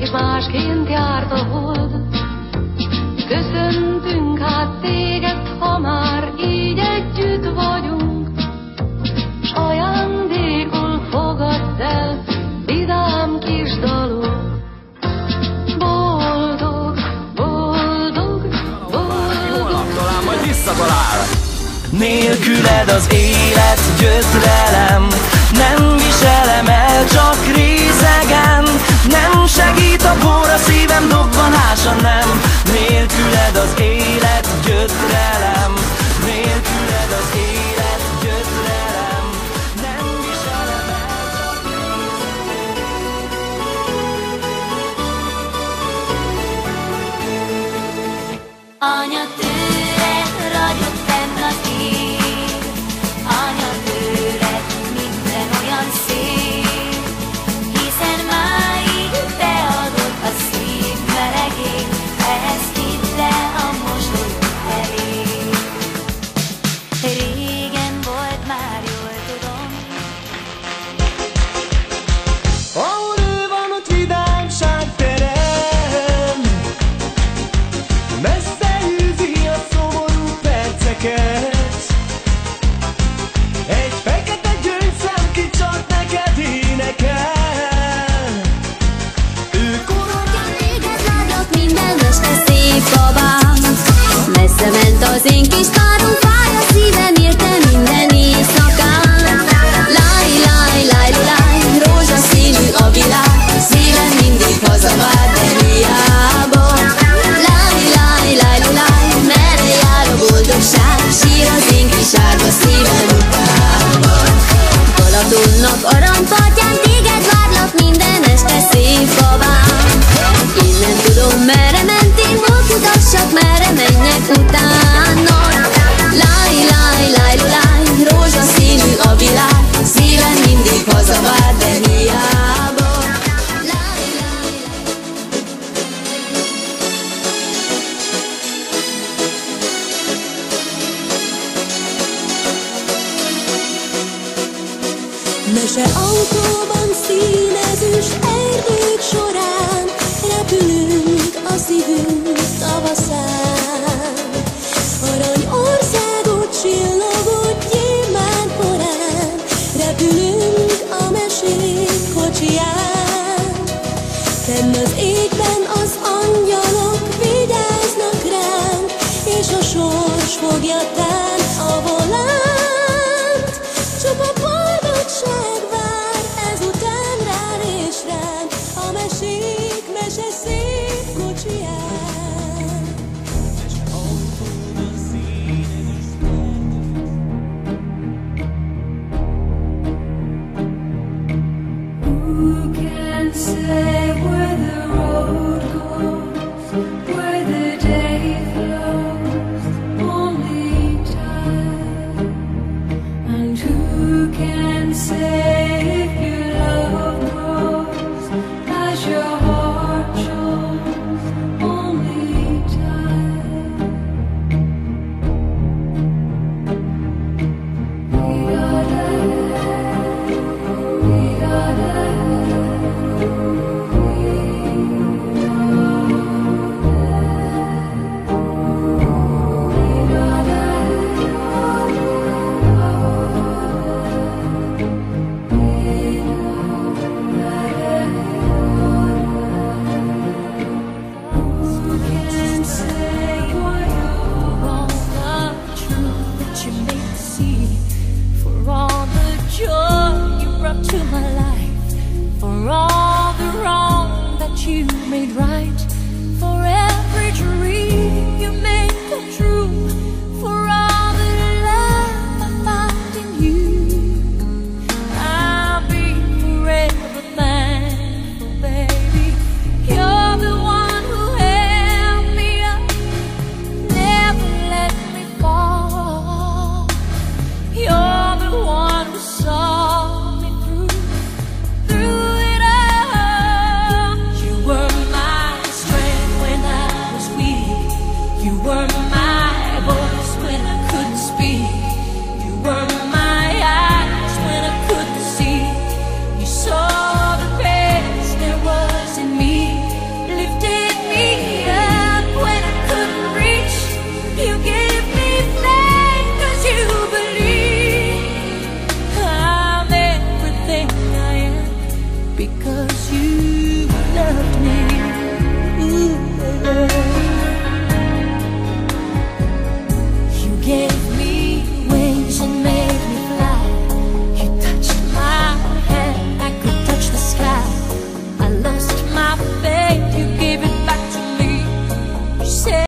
és másként járt a hold. Köszöntünk hát téged, ha már így együtt vagyunk, s ajándékul fogadd el vidám kis dalunk. Boldog, boldog, boldog. Talán majd visszatalál. Nélküled az élet gyötrelem, nem viselem el, csak részegen. Nem segít a bor, a szívem dobbanása nem. Nélküled az élet gyötrelem, nélküled az élet gyötrelem. Nem viselem el, csak részegen. Anya, tőled ragyog fenn az ég, anya, tőled minden olyan szép, hiszen máig beadod a szív melegét, ehhez hidd el, a mosolyod elég. Régen volt már, jól tudom, ahol ő van, ott vidámság terem, messze űzi a szomorú perceket. Egy fekete gyöngyszem kicsalt neked énekel. Ő koronál. téged várlak minden este, szép babám. Messze ment az én kis párom, fáj a szívem érte minden éjszakán. Láj, láj, láj, láj, rózsaszínű a világ, szívem mindig hazavár, de hiába. Láj, láj, láj, láj, merre jár a boldogság, sír az én kis árva szívem utába. Balatonnak aranypartján téged várlak minden este, szép babám. Én nem tudom, merre mentél, hol kutassak, merre menjek utána. Láj, láj, láj, láj, rózsaszínű a világ, szívem mindig hazavár, de hiába. Láj, láj, Meseautóban színezős erdők során repülünk a szívünk tavaszán. Aranyországot csillogó gyémánt korán repülünk a mesék kocsiján. Fenn az égben az angyalok vigyáznak ránk, és a sors fogja tán a volánt. Csak a boldogság vár ezután rán és ránk, a mesék mese szép kocsiján. Who can say where the road goes, where the day flows? Only time. And who can say if your love grows as your heart shows? Only time. We can say what you're wrong, the truth that you made me see, for all the joy you brought to my life, for all the wrong that you made right, for every dream you made come true, for all the love I found in you. I'll be forever thankful, baby. You're the one who held me up, never let me fall. You're the one who saw me through it all. You were my strength when I was weak. You were my voice when I couldn't speak. You were my eyes when I couldn't see. You saw the best there was in me. because